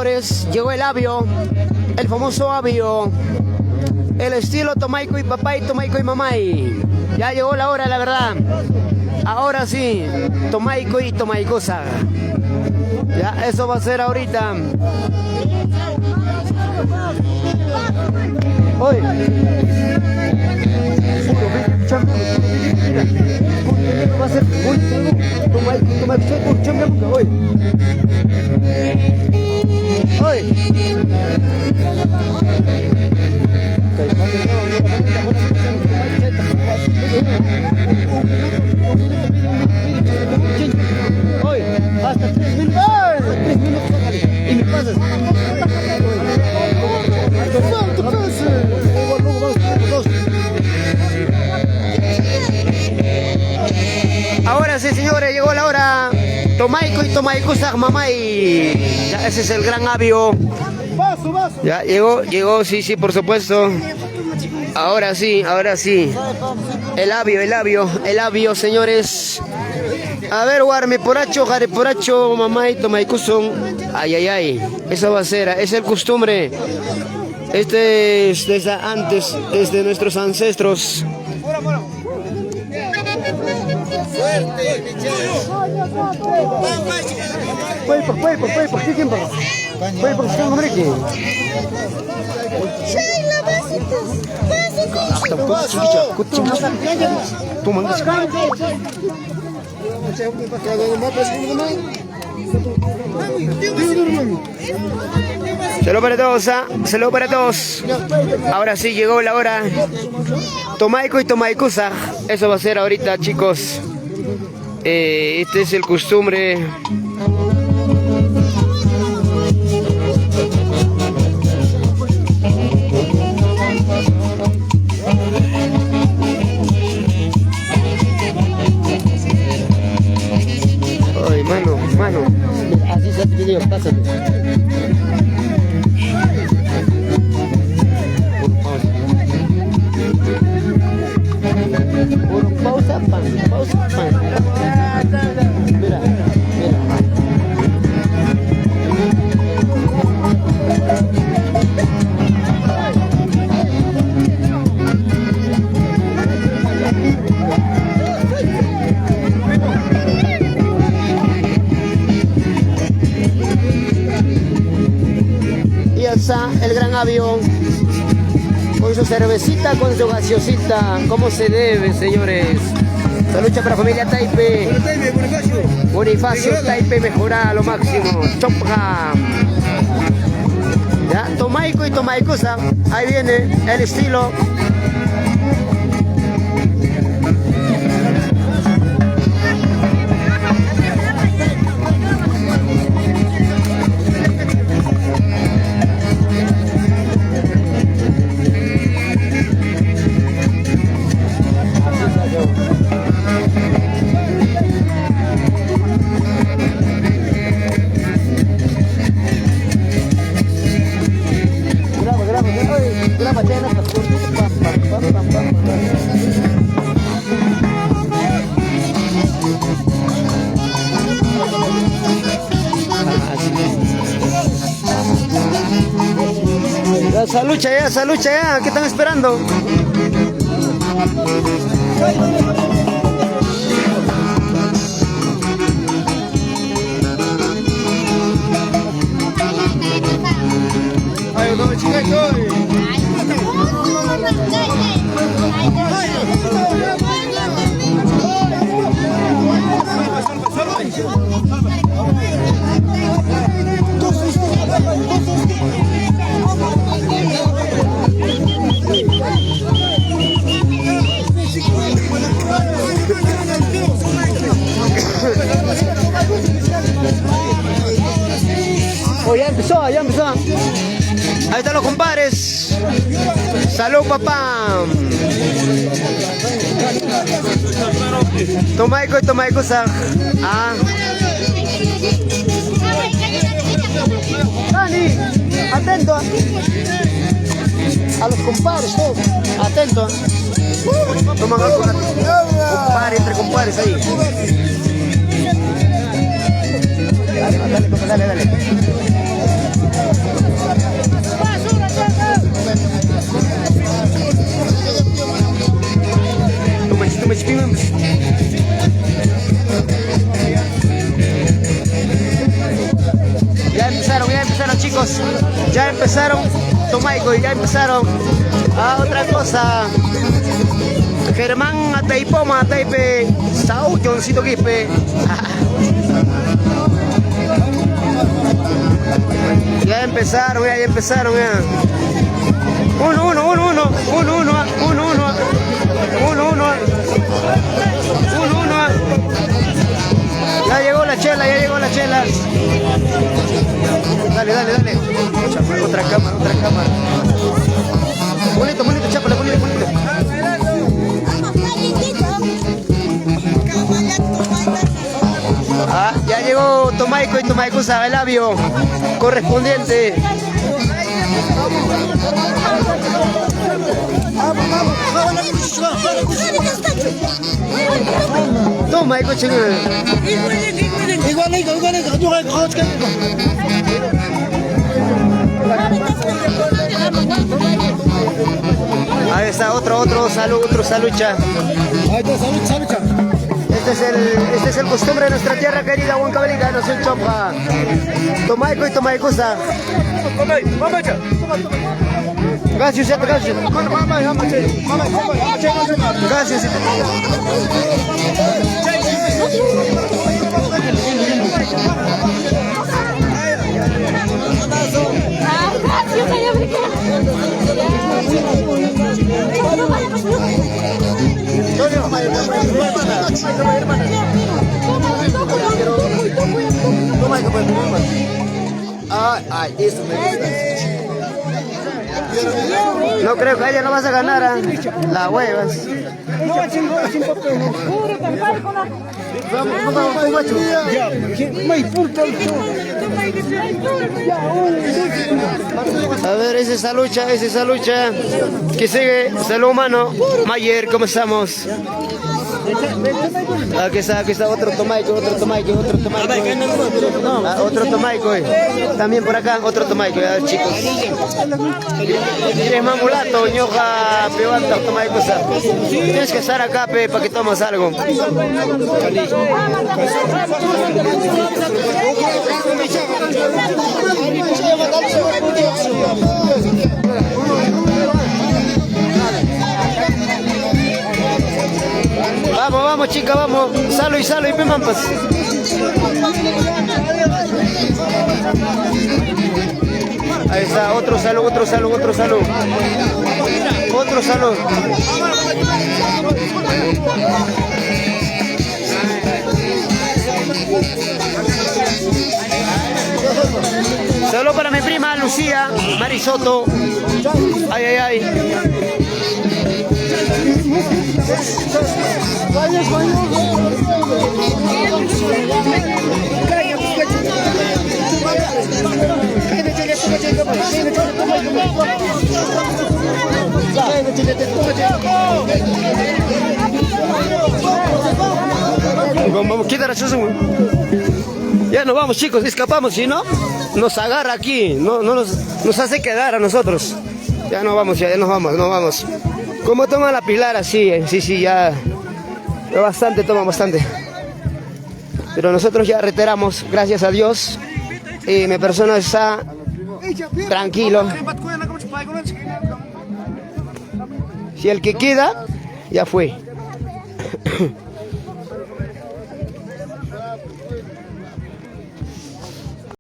señores, llegó el Abio, el famoso Abio, el estilo Tomaico y papá y Tomaico y mamá. Ya llegó la hora, la verdad. Ahora sí, Tomaico y Tomaicosa. Ya, eso va a ser ahorita. Hoy. Va a ser hoy. Hoy, hasta 3 minutos. 3 minutos y me pasas. Ahora sí, señores, llegó la hora. Tomaico y Tomaicosa mamay. Ya, ese es el gran Abio. Ya llegó, sí, por supuesto. Ahora sí. El Abio, señores. A ver, guarme poracho, jare poracho, mamá y Tomaicoson. Ay. Eso va a ser, es el costumbre. Este es desde antes, desde nuestros ancestros. Suerte, Saludos para todos. Ahora sí llegó la hora. Tomaico y Tomaicosa. Eso va a ser ahorita, chicos. Este es el costumbre. Ay, mano. Así se hace video, pásate. Pausa pan. Mira. Y está el gran avión. Con su cervecita, con su gaseosita, como se debe, señores. Salud para la familia Taipe. Bonifacio Taipe mejora a lo máximo. Chopra. Ya, Tomaico y Tomaicosa. Ahí viene el estilo. Salucha ya, ¿qué están esperando? Oh, ya empezó. Ahí están los compadres. Salud, papá. Tomaico y Tomaicosa. Dani, atento. A los compadres, todos. Atento. Toman algo con compadre, entre compadres ahí. Dale. empezaron, Tomaico, ya empezaron. Otra cosa. Germán Ataipoma, Ataipe, Saúl, Johncito Quispe. Ya empezaron, ya empezaron, ya. 1-1, 1-1, 1-1, 1-1, 1-1. Ya llegó la chela, ya llegó la chela. Dale, dale, dale. Otra cámara, otra cámara. Bonito, bonito, chápale, bonito, bonito. Ya llegó Tomaico y Tomaico Sagalabio, correspondiente. Tomaico chingón. Ahí está otro salucha. Este es el costumbre de nuestra tierra querida, Huancavelica, no soy chompa. Tomaico y Tomaicosa. Gracias, gracias. Gracias. No creo que ella no vas a ganar, las huevas. A ver, esa es esa lucha que sigue. Salud humano, Mayer, ¿cómo estamos? Aquí está otro Tomaico. Otro Tomaico, también por acá, otro Tomaico, chicos. Tienes mangulato, ñoja, pebanta, Tomaico. Tienes que estar acá, para que tomes algo. Vamos, chica, vamos. Salo y pemampas. Ahí está, otro salud. Solo para mi prima Lucía Marisoto. Ay. Vamos, quita ya nos vamos, chicos, escapamos, si no nos agarra aquí, nos hace quedar a nosotros. Ya nos vamos. ¿Cómo toma la Pilar así? Sí, ya toma bastante. Pero nosotros ya reiteramos, gracias a Dios, y mi persona está tranquilo. Si el que queda, ya fue.